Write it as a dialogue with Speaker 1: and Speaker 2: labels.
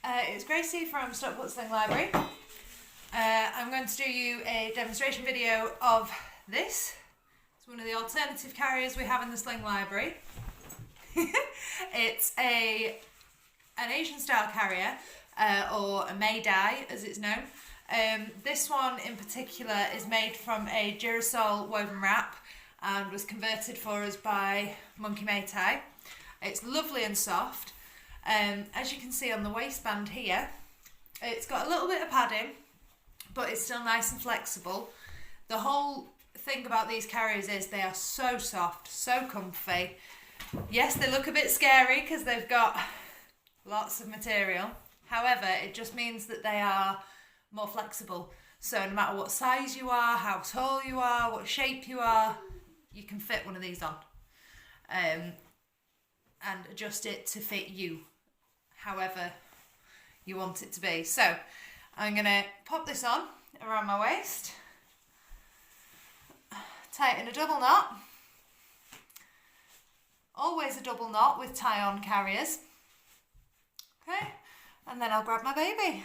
Speaker 1: It's Gracie from Stockport Sling Library. I'm going to do you a demonstration video of this. It's one of the alternative carriers we have in the Sling Library. It's an Asian style carrier, or a Meidai as it's known. This one in particular is made from a Girasol woven wrap and was converted for us by Monkey Meitai. It's lovely and soft. As you can see on the waistband here, it's got a little bit of padding, but it's still nice and flexible. The whole thing about these carriers is they are so soft, so comfy. Yes, they look a bit scary because they've got lots of material. However, it just means that they are more flexible. So no matter what size you are, how tall you are, what shape you are, you can fit one of these on. And adjust it to fit you however you want it to be. So I'm going to pop this on around my waist, tighten a double knot, always a double knot with tie-on carriers, okay, and then I'll grab my baby.